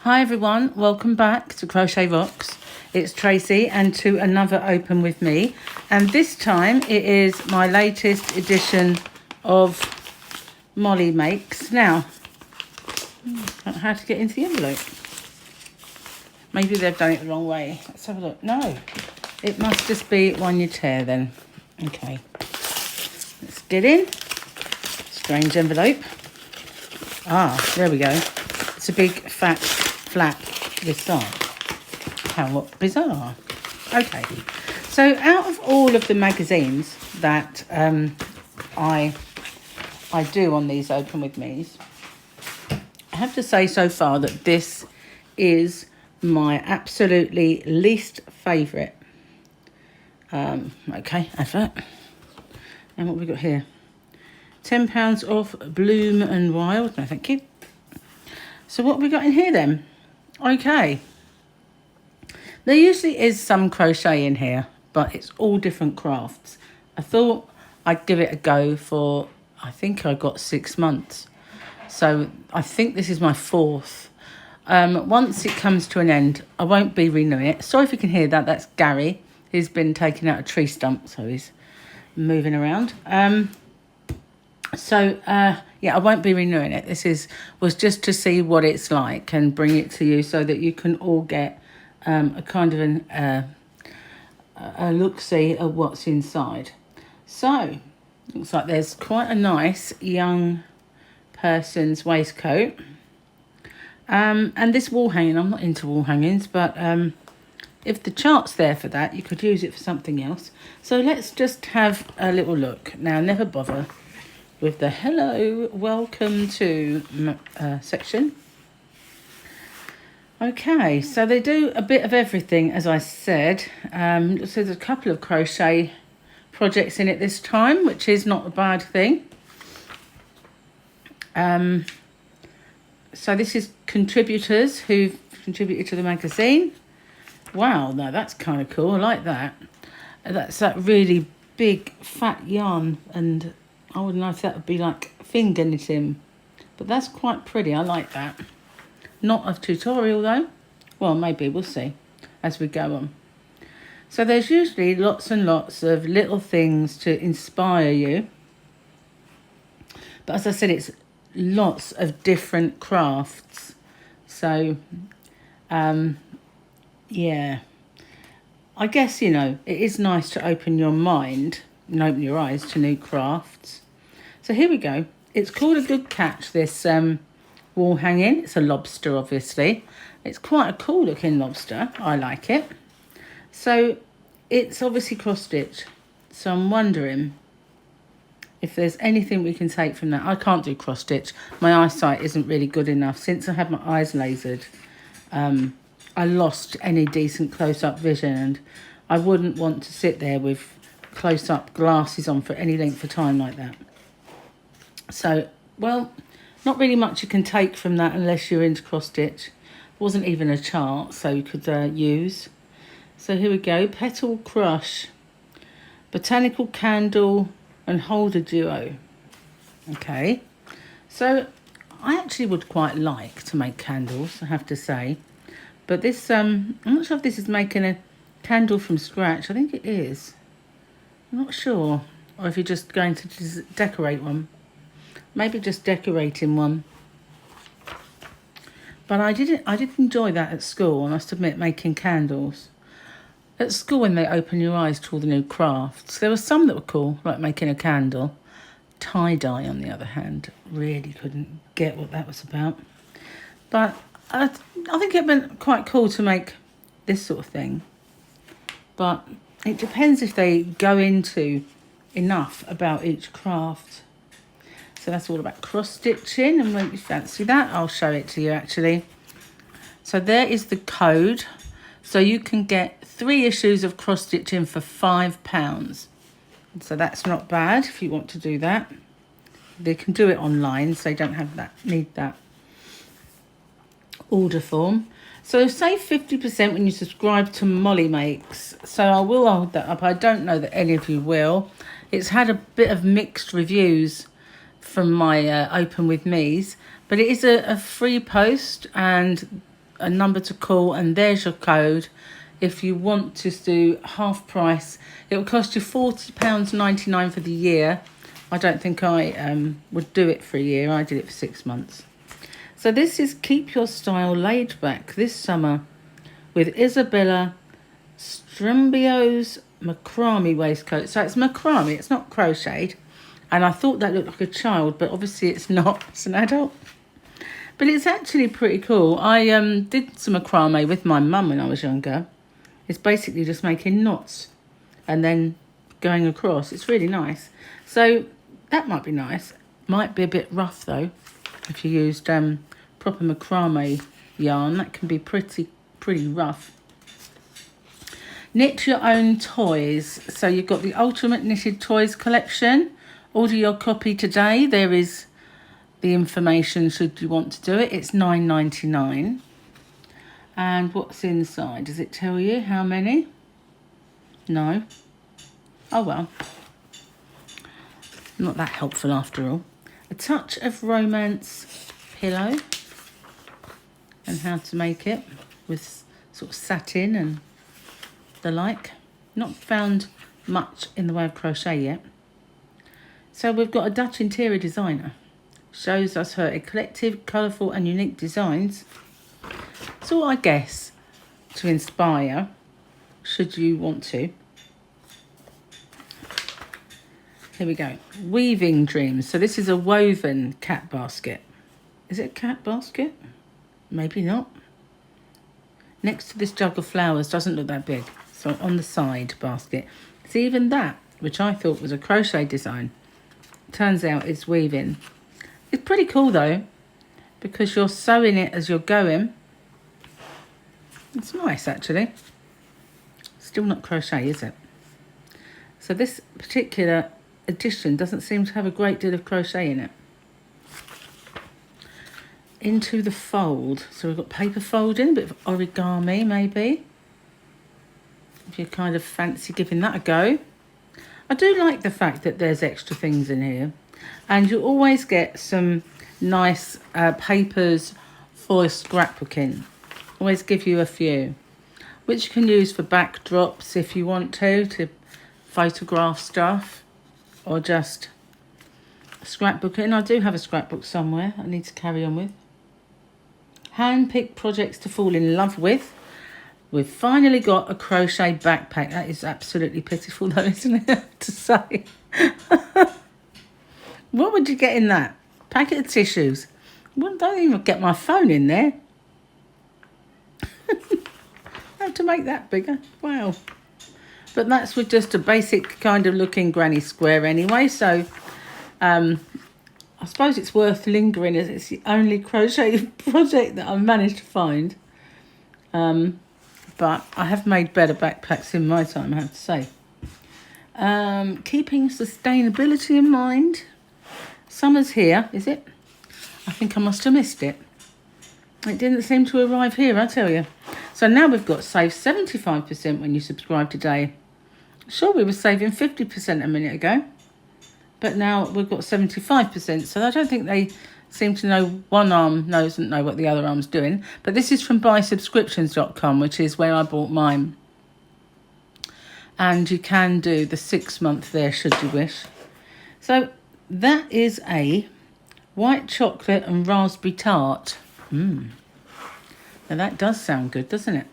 Hi everyone, welcome back to Crochet Rocks. It's Tracy and to another Open With Me. And this time it is my latest edition of Mollie Makes. Now, I don't know how to get into the envelope. Maybe they've done it the wrong way. Let's have a look. No, it must just be one you tear then. Okay, let's get in. Strange envelope. Ah, there we go. It's a big fat flap this side. How bizarre. Okay, so out of all of the magazines that I do on these Open With Me's, I have to say so far that this is my absolutely least favourite. Okay, advert. And what have we got here? £10 off Bloom and Wild. No, thank you. So what have we got in here then? Okay. There usually is some crochet in here, but it's all different crafts. I thought I'd give it a go for, I think I got 6 months. So I think this is my 4th. Once it comes to an end, I won't be renewing it. Sorry if you can hear that. That's Gary. He's been taking out a tree stump, so he's moving around. Yeah, I won't be renewing it. This was just to see what it's like and bring it to you so that you can all get a kind of a look-see at what's inside. So, looks like there's quite a nice young person's waistcoat. And this wall hanging, I'm not into wall hangings, but if the chart's there for that, you could use it for something else. So let's just have a little look. Now, never bother with the hello, welcome to section. Okay, so they do a bit of everything, as I said. So there's a couple of crochet projects in it this time, which is not a bad thing. So this is contributors who've contributed to the magazine. Wow, no, that's kind of cool. I like that. That's that really big, fat yarn, and I wouldn't know if that would be like finger knitting, but that's quite pretty. I like that. Not a tutorial though. Well, maybe we'll see as we go on. So there's usually lots and lots of little things to inspire you. But as I said, it's lots of different crafts. So, yeah. I guess, it is nice to open your mind and open your eyes to new crafts. So here we go. It's called a good catch, this wall hanging. It's a lobster, obviously. It's quite a cool looking lobster. I like it. So it's obviously cross stitch. So I'm wondering if there's anything we can take from that. I can't do cross stitch. My eyesight isn't really good enough. Since I had my eyes lasered, I lost any decent close-up vision, and I wouldn't want to sit there with close-up glasses on for any length of time like that. So, well, not really much you can take from that unless you're into cross-stitch. Wasn't even a chart, so you could use. So here we go, Petal Crush, Botanical Candle and Holder Duo. Okay, so I actually would quite like to make candles, I have to say. But this, I'm not sure if this is making a candle from scratch. I think it is. I'm not sure. Or if you're just going to decorate one. Maybe just decorating one. But I did enjoy that at school, I must admit, making candles. At school, when they open your eyes to all the new crafts, there were some that were cool, like making a candle. Tie-dye, on the other hand, really couldn't get what that was about. But I think it'd been quite cool to make this sort of thing. But it depends if they go into enough about each craft. So that's all about cross-stitching, and when you fancy that, I'll show it to you actually. So there is the code. So you can get 3 issues of cross-stitching for £5. So that's not bad if you want to do that. They can do it online, so they don't have need that order form. So save 50% when you subscribe to Mollie Makes. So I will hold that up. I don't know that any of you will. It's had a bit of mixed reviews from my Open With Me's, but it is a free post, and a number to call, and there's your code. If you want to do half price, it will cost you £40.99 for the year. I don't think I would do it for a year. I did it for 6 months. So this is Keep Your Style Laid Back this summer with Isabella Strambio's macrame waistcoat. So it's macrame, it's not crocheted. And I thought that looked like a child, but obviously it's not. It's an adult. But it's actually pretty cool. I did some macrame with my mum when I was younger. It's basically just making knots and then going across. It's really nice. So that might be nice. Might be a bit rough though. If you used proper macrame yarn, that can be pretty rough. Knit your own toys. So you've got the Ultimate Knitted Toys collection. Order your copy today. There is the information should you want to do it. It's $9.99. And what's inside? Does it tell you how many? No. Oh well. Not that helpful after all. A Touch of Romance pillow. And how to make it with sort of satin and the like. Not found much in the way of crochet yet. So we've got a Dutch interior designer. Shows us her eclectic, colourful and unique designs. So I guess to inspire, should you want to. Here we go. Weaving Dreams. So this is a woven cat basket. Is it a cat basket? Maybe not. Next to this jug of flowers, doesn't look that big. So on the side basket. It's even that, which I thought was a crochet design. Turns out it's weaving. It's pretty cool though, because you're sewing it as you're going. It's nice actually. Still not crochet, is it? So this particular edition doesn't seem to have a great deal of crochet in it. Into the fold. So we've got paper folding, a bit of origami maybe. If you kind of fancy giving that a go. I do like the fact that there's extra things in here. And you always get some nice papers for scrapbooking. Always give you a few. Which you can use for backdrops if you want to photograph stuff. Or just scrapbooking. I do have a scrapbook somewhere I need to carry on with. Hand-picked projects to fall in love with. We've finally got a crochet backpack. That is absolutely pitiful though, isn't it, to say? What would you get in that? Packet of tissues. Well, don't even get my phone in there. I have to make that bigger. Wow. But that's with just a basic kind of looking granny square anyway. So I suppose it's worth lingering as it's the only crochet project that I've managed to find. But I have made better backpacks in my time, I have to say. Keeping sustainability in mind. Summer's here, is it? I think I must have missed it. It didn't seem to arrive here, I tell you. So now we've got save 75% when you subscribe today. Sure, we were saving 50% a minute ago. But now we've got 75%. So I don't think they seem to know, one arm doesn't know what the other arm's doing. But this is from buysubscriptions.com, which is where I bought mine. And you can do the 6 month there should you wish. So that is a white chocolate and raspberry tart. Now that does sound good, doesn't it?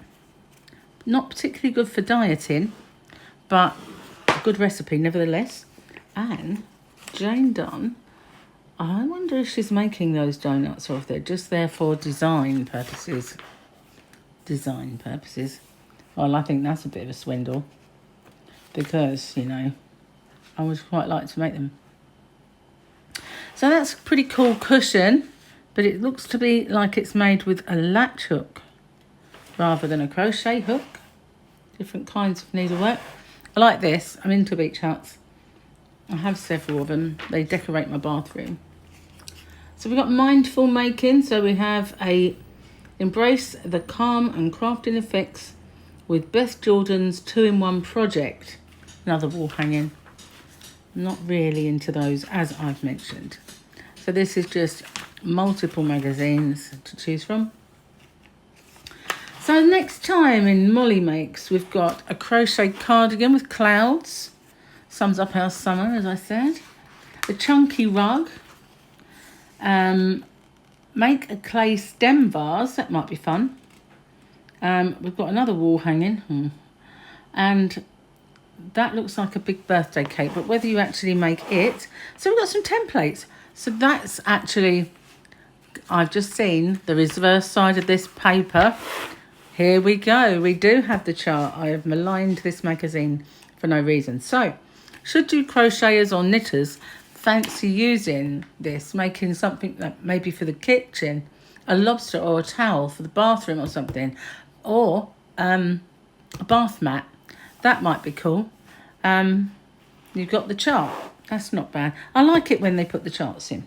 Not particularly good for dieting, but a good recipe nevertheless. And Jane Dunn, I wonder if she's making those donuts or if they're just there for design purposes. Design purposes. Well, I think that's a bit of a swindle. Because, you know, I would quite like to make them. So that's a pretty cool cushion. But it looks to be like it's made with a latch hook rather than a crochet hook. Different kinds of needlework. I like this. I'm into beach huts. I have several of them. They decorate my bathroom. So we've got mindful making. So we have a embrace the calm and crafting effects with Beth Jordan's 2-in-1 project. Another wall hanging. Not really into those as I've mentioned. So this is just multiple magazines to choose from. So next time in Mollie Makes, we've got a crochet cardigan with clouds. Sums up our summer, as I said. A chunky rug. Make a clay stem vase. That might be fun. We've got another wall hanging. And that looks like a big birthday cake, but whether you actually make it. So we've got some templates. So that's actually, I've just seen the reverse side of this paper. Here we go. We do have the chart. I have maligned this magazine for no reason. So, should you crocheters or knitters fancy using this, making something that maybe for the kitchen, a lobster or a towel for the bathroom or something, or a bath mat, that might be cool. You've got the chart. That's not bad. I like it when they put the charts in.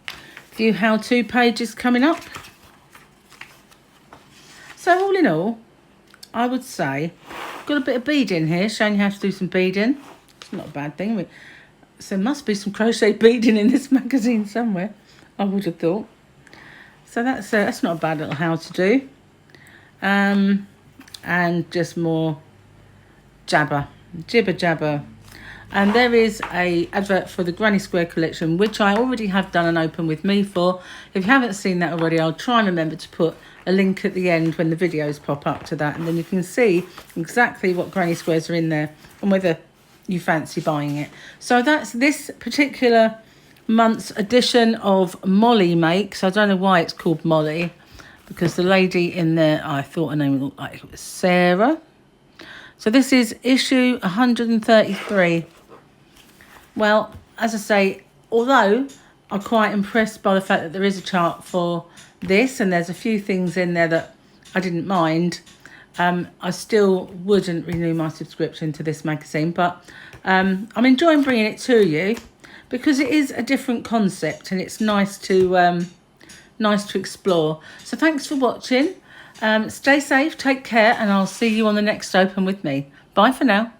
A few how-to pages coming up. So all in all, I would say, got a bit of beading here, showing you how to do some beading. It's not a bad thing. So there must be some crochet beading in this magazine somewhere, I would have thought. So that's not a bad little how to do. And just more jibber jabber. And there is a advert for the Granny Square collection, which I already have done an open with me for. If you haven't seen that already, I'll try and remember to put a link at the end when the videos pop up to that, and then you can see exactly what Granny Squares are in there and whether you fancy buying it. So that's this particular month's edition of Mollie Makes. I don't know why it's called Mollie, because the lady in there, I thought her name looked like it was Sarah. So this is issue 133. Well, as I say, although I'm quite impressed by the fact that there is a chart for this, and there's a few things in there that I didn't mind, I still wouldn't renew my subscription to this magazine, but I'm enjoying bringing it to you because it is a different concept and it's nice to explore. So thanks for watching. Stay safe, take care, and I'll see you on the next Open with me. Bye for now.